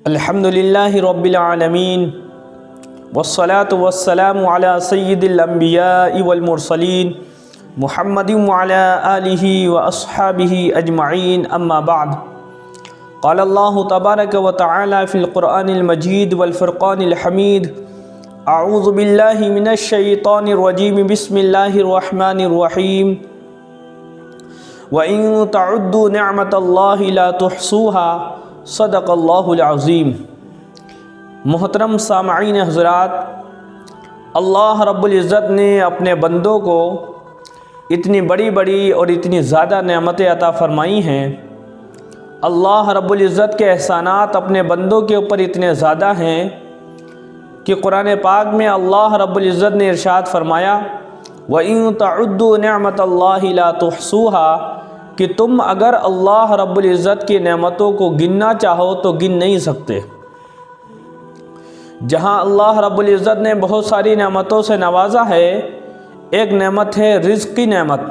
الحمدللہ رب العالمین والصلاة والسلام علی سید الانبیاء والمرسلین محمد وعلی آلہ واصحابہ اجمعین اما بعد قال اللہ تبارک و تعالی فی القرآن المجید والفرقان الحمید اعوذ باللہ من الشیطان الرجیم بسم اللہ الرحمن الرحیم وَإِن تَعُدُّوا نِعْمَةَ اللَّهِ لَا تُحْصُوهَا صدق اللہ العظیم۔ محترم سامعین حضرات، اللہ رب العزت نے اپنے بندوں کو اتنی بڑی اور اتنی زیادہ نعمتیں عطا فرمائی ہیں۔ اللہ رب العزت کے احسانات اپنے بندوں کے اوپر اتنے زیادہ ہیں کہ قرآن پاک میں اللہ رب العزت نے ارشاد فرمایا وَإِن تَعُدُّوا نِعْمَةَ اللَّهِ لَا تُحْصُوهَا کہ تم اگر اللہ رب العزت کی نعمتوں کو گننا چاہو تو گن نہیں سکتے۔ جہاں اللہ رب العزت نے بہت ساری نعمتوں سے نوازا ہے، ایک نعمت ہے رزق کی نعمت۔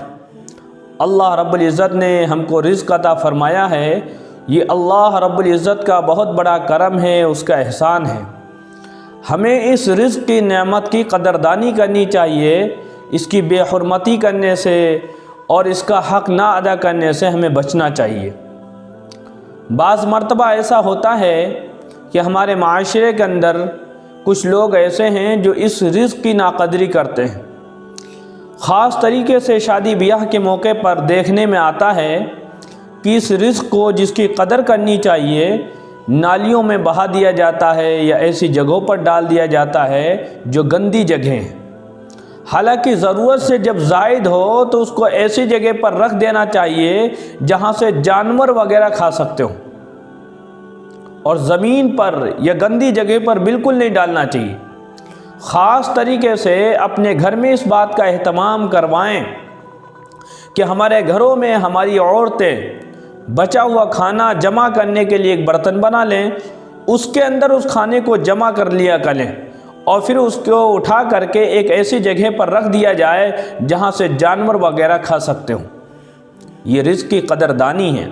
اللہ رب العزت نے ہم کو رزق عطا فرمایا ہے، یہ اللہ رب العزت کا بہت بڑا کرم ہے، اس کا احسان ہے۔ ہمیں اس رزق کی نعمت کی قدردانی کرنی چاہیے، اس کی بے حرمتی کرنے سے اور اس کا حق نہ ادا کرنے سے ہمیں بچنا چاہیے۔ بعض مرتبہ ایسا ہوتا ہے کہ ہمارے معاشرے کے اندر کچھ لوگ ایسے ہیں جو اس رزق کی ناقدری کرتے ہیں۔ خاص طریقے سے شادی بیاہ کے موقع پر دیکھنے میں آتا ہے کہ اس رزق کو جس کی قدر کرنی چاہیے نالیوں میں بہا دیا جاتا ہے یا ایسی جگہوں پر ڈال دیا جاتا ہے جو گندی جگہیں ہیں۔ حالانکہ ضرورت سے جب زائد ہو تو اس کو ایسی جگہ پر رکھ دینا چاہیے جہاں سے جانور وغیرہ کھا سکتے ہو، اور زمین پر یا گندی جگہ پر بالکل نہیں ڈالنا چاہیے۔ خاص طریقے سے اپنے گھر میں اس بات کا اہتمام کروائیں کہ ہمارے گھروں میں ہماری عورتیں بچا ہوا کھانا جمع کرنے کے لیے ایک برتن بنا لیں، اس کے اندر اس کھانے کو جمع کر لیا کریں اور پھر اس کو اٹھا کر کے ایک ایسی جگہ پر رکھ دیا جائے جہاں سے جانور وغیرہ کھا سکتے ہوں۔ یہ رزق کی قدردانی ہے،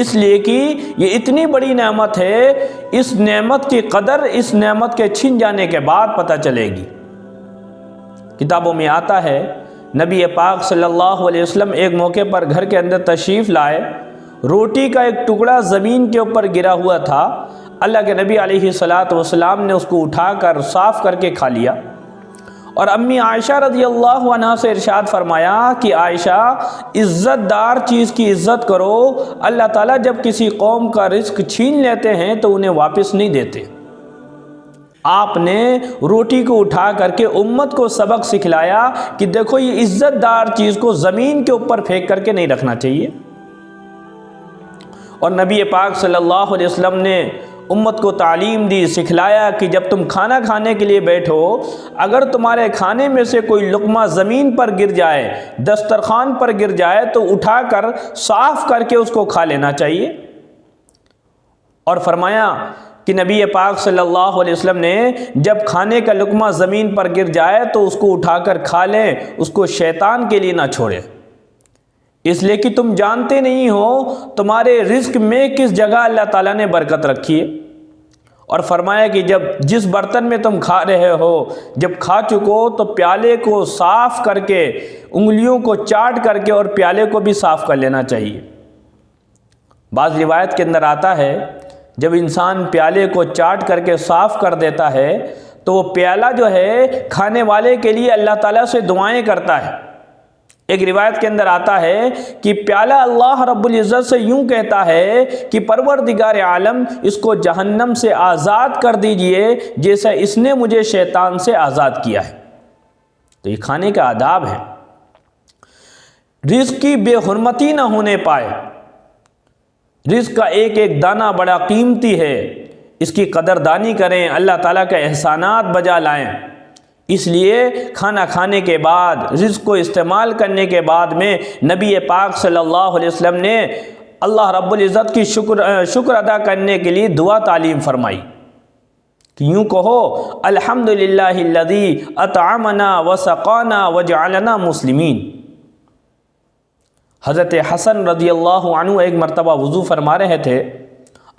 اس لیے کہ یہ اتنی بڑی نعمت ہے، اس نعمت کی قدر اس نعمت کے چھن جانے کے بعد پتہ چلے گی۔ کتابوں میں آتا ہے نبی پاک صلی اللہ علیہ وسلم ایک موقع پر گھر کے اندر تشریف لائے، روٹی کا ایک ٹکڑا زمین کے اوپر گرا ہوا تھا، اللہ کے نبی علیہ الصلاۃ نے اس کو اٹھا کر صاف کر کے کھا لیا، اور امی عائشہ رضی اللہ عنہا سے ارشاد فرمایا کہ عائشہ عزت دار چیز کی عزت کرو، اللہ تعالیٰ جب کسی قوم کا رزق چھین لیتے ہیں تو انہیں واپس نہیں دیتے۔ آپ نے روٹی کو اٹھا کر کے امت کو سبق سکھلایا کہ دیکھو یہ عزت دار چیز کو زمین کے اوپر پھینک کر کے نہیں رکھنا چاہیے۔ اور نبی پاک صلی اللہ علیہ وسلم نے امت کو تعلیم دی، سکھلایا کہ جب تم کھانا کھانے کے لیے بیٹھو، اگر تمہارے کھانے میں سے کوئی لقمہ زمین پر گر جائے، دسترخوان پر گر جائے تو اٹھا کر صاف کر کے اس کو کھا لینا چاہیے۔ اور فرمایا کہ نبی پاک صلی اللہ علیہ وسلم نے جب کھانے کا لقمہ زمین پر گر جائے تو اس کو اٹھا کر کھا لیں، اس کو شیطان کے لیے نہ چھوڑیں، اس لیے کہ تم جانتے نہیں ہو تمہارے رزق میں کس جگہ اللہ تعالیٰ نے برکت رکھی ہے۔ اور فرمایا کہ جب جس برتن میں تم کھا رہے ہو جب کھا چکو تو پیالے کو صاف کر کے انگلیوں کو چاٹ کر کے اور پیالے کو بھی صاف کر لینا چاہیے۔ بعض روایت کے اندر آتا ہے جب انسان پیالے کو چاٹ کر کے صاف کر دیتا ہے تو وہ پیالہ جو ہے کھانے والے کے لیے اللہ تعالیٰ سے دعائیں کرتا ہے۔ ایک روایت کے اندر آتا ہے کہ پیالہ اللہ رب العزت سے یوں کہتا ہے کہ پروردگار عالم اس کو جہنم سے آزاد کر دیجئے جیسا اس نے مجھے شیطان سے آزاد کیا ہے۔ تو یہ کھانے کا آداب ہے، رزق کی بے حرمتی نہ ہونے پائے۔ رزق کا ایک ایک دانہ بڑا قیمتی ہے، اس کی قدردانی کریں، اللہ تعالیٰ کے احسانات بجا لائیں۔ اس لیے کھانا کھانے کے بعد رزق کو استعمال کرنے کے بعد میں نبی پاک صلی اللہ علیہ وسلم نے اللہ رب العزت کی شکر ادا کرنے کے لیے دعا تعلیم فرمائی کہ یوں کہو الحمدللہ الذی اطعمنا وسقانا وجعلنا مسلمین۔ حضرت حسن رضی اللہ عنہ ایک مرتبہ وضو فرما رہے تھے،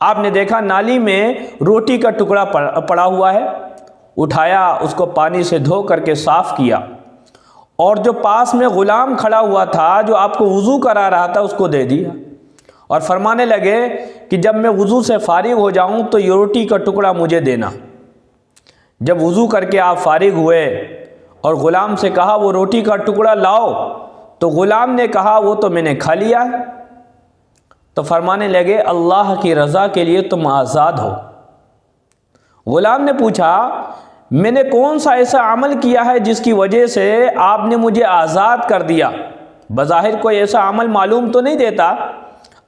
آپ نے دیکھا نالی میں روٹی کا ٹکڑا پڑا ہوا ہے، اٹھایا، اس کو پانی سے دھو کر کے صاف کیا، اور جو پاس میں غلام کھڑا ہوا تھا جو آپ کو وضو کرا رہا تھا اس کو دے دیا، اور فرمانے لگے کہ جب میں وضو سے فارغ ہو جاؤں تو یہ روٹی کا ٹکڑا مجھے دینا۔ جب وضو کر کے آپ فارغ ہوئے اور غلام سے کہا وہ روٹی کا ٹکڑا لاؤ، تو غلام نے کہا وہ تو میں نے کھا لیا ہے۔ تو فرمانے لگے اللہ کی رضا کے لیے تم آزاد ہو۔ غلام نے پوچھا میں نے کون سا ایسا عمل کیا ہے جس کی وجہ سے آپ نے مجھے آزاد کر دیا؟ بظاہر کوئی ایسا عمل معلوم تو نہیں دیتا۔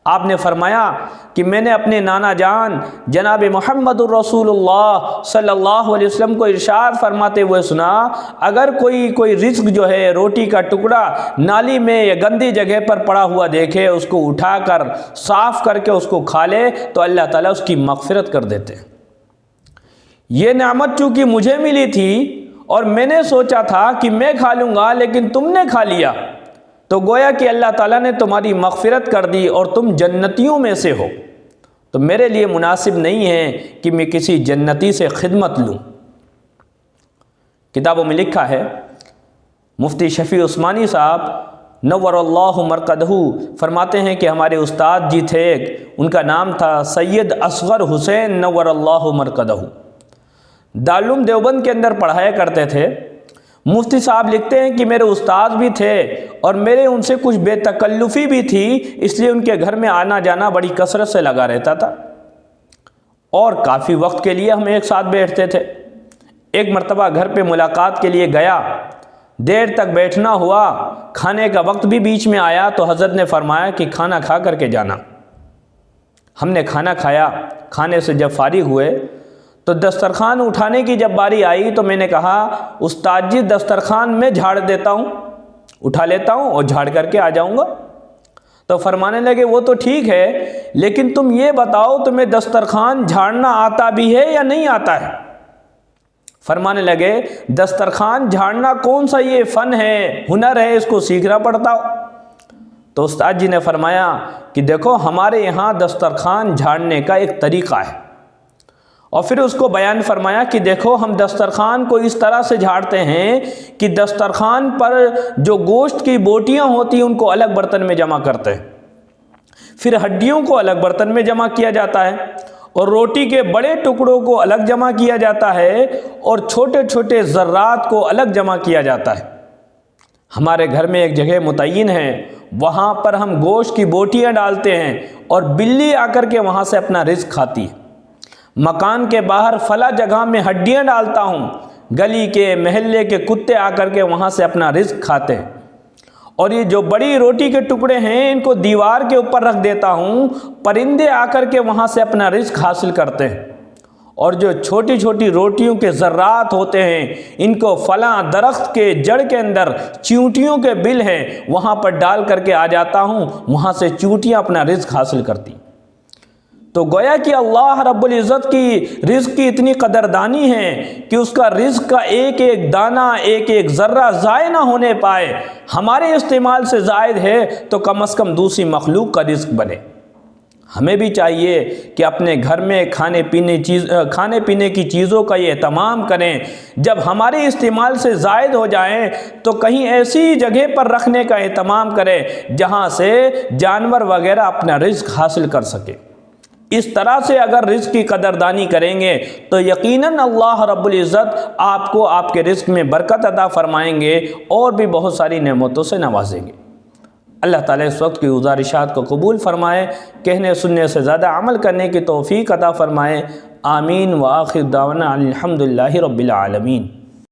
آپ نے فرمایا کہ میں نے اپنے نانا جان جناب محمد الرسول اللہ صلی اللہ علیہ وسلم کو ارشاد فرماتے ہوئے سنا، اگر کوئی رزق جو ہے روٹی کا ٹکڑا نالی میں یا گندی جگہ پر پڑا ہوا دیکھے، اس کو اٹھا کر صاف کر کے اس کو کھا لے تو اللہ تعالیٰ اس کی مغفرت کر دیتے ہیں۔ یہ نعمت چونکہ مجھے ملی تھی اور میں نے سوچا تھا کہ میں کھا لوں گا لیکن تم نے کھا لیا، تو گویا کہ اللہ تعالیٰ نے تمہاری مغفرت کر دی اور تم جنتیوں میں سے ہو، تو میرے لیے مناسب نہیں ہے کہ میں کسی جنتی سے خدمت لوں۔ کتابوں میں لکھا ہے، مفتی شفیع عثمانی صاحب نور اللہ مرقدہ فرماتے ہیں کہ ہمارے استاد جی تھے، ان کا نام تھا سید اصغر حسین نور اللہ مرقدہ، دارالعلوم دیوبند کے اندر پڑھایا کرتے تھے۔ مفتی صاحب لکھتے ہیں کہ میرے استاد بھی تھے اور میرے ان سے کچھ بے تکلفی بھی تھی، اس لیے ان کے گھر میں آنا جانا بڑی کثرت سے لگا رہتا تھا اور کافی وقت کے لیے ہم ایک ساتھ بیٹھتے تھے۔ ایک مرتبہ گھر پہ ملاقات کے لیے گیا، دیر تک بیٹھنا ہوا، کھانے کا وقت بھی بیچ میں آیا تو حضرت نے فرمایا کہ کھانا کھا کر کے جانا۔ ہم نے کھانا کھایا، کھانے سے جب فارغ ہوئے تو دسترخوان اٹھانے کی جب باری آئی تو میں نے کہا استاد جی دسترخوان میں جھاڑ دیتا ہوں، اٹھا لیتا ہوں اور جھاڑ کر کے آ جاؤں گا۔ تو فرمانے لگے وہ تو ٹھیک ہے لیکن تم یہ بتاؤ تمہیں دسترخوان جھاڑنا آتا بھی ہے یا نہیں آتا ہے؟ فرمانے لگے دسترخوان جھاڑنا کون سا یہ فن ہے، ہنر ہے، اس کو سیکھنا پڑتا ہو۔ تو استاد جی نے فرمایا کہ دیکھو ہمارے یہاں دسترخوان جھاڑنے کا ایک طریقہ ہے، اور پھر اس کو بیان فرمایا کہ دیکھو ہم دسترخوان کو اس طرح سے جھاڑتے ہیں کہ دسترخوان پر جو گوشت کی بوٹیاں ہوتی ہیں ان کو الگ برتن میں جمع کرتے ہیں، پھر ہڈیوں کو الگ برتن میں جمع کیا جاتا ہے، اور روٹی کے بڑے ٹکڑوں کو الگ جمع کیا جاتا ہے، اور چھوٹے چھوٹے ذرات کو الگ جمع کیا جاتا ہے۔ ہمارے گھر میں ایک جگہ متعین ہے، وہاں پر ہم گوشت کی بوٹیاں ڈالتے ہیں اور بلی آ کر کے وہاں سے اپنا رزق کھاتی ہے۔ مکان کے باہر فلاں جگہ میں ہڈیاں ڈالتا ہوں، گلی کے محلے کے کتے آ کر کے وہاں سے اپنا رزق کھاتے ہیں، اور یہ جو بڑی روٹی کے ٹکڑے ہیں ان کو دیوار کے اوپر رکھ دیتا ہوں، پرندے آ کر کے وہاں سے اپنا رزق حاصل کرتے ہیں، اور جو چھوٹی چھوٹی روٹیوں کے ذرات ہوتے ہیں ان کو فلاں درخت کے جڑ کے اندر چیونٹیوں کے بل ہیں وہاں پر ڈال کر کے آ جاتا ہوں، وہاں سے چیونٹیاں اپنا رزق حاصل کرتی۔ تو گویا کہ اللہ رب العزت کی رزق کی اتنی قدردانی ہے کہ اس کا رزق کا ایک ایک دانہ، ایک ایک ذرہ ضائع نہ ہونے پائے، ہمارے استعمال سے زائد ہے تو کم از کم دوسری مخلوق کا رزق بنے۔ ہمیں بھی چاہیے کہ اپنے گھر میں کھانے پینے کی چیزوں کا یہ اہتمام کریں، جب ہمارے استعمال سے زائد ہو جائیں تو کہیں ایسی جگہ پر رکھنے کا اہتمام کریں جہاں سے جانور وغیرہ اپنا رزق حاصل کر سکے۔ اس طرح سے اگر رزق کی قدردانی کریں گے تو یقیناً اللہ رب العزت آپ کو آپ کے رزق میں برکت عطا فرمائیں گے اور بھی بہت ساری نعمتوں سے نوازیں گے۔ اللہ تعالیٰ اس وقت کی گزارشات کو قبول فرمائے، کہنے سننے سے زیادہ عمل کرنے کی توفیق عطا فرمائے۔ آمین وآخر دعوانا الحمدللہ رب العالمین۔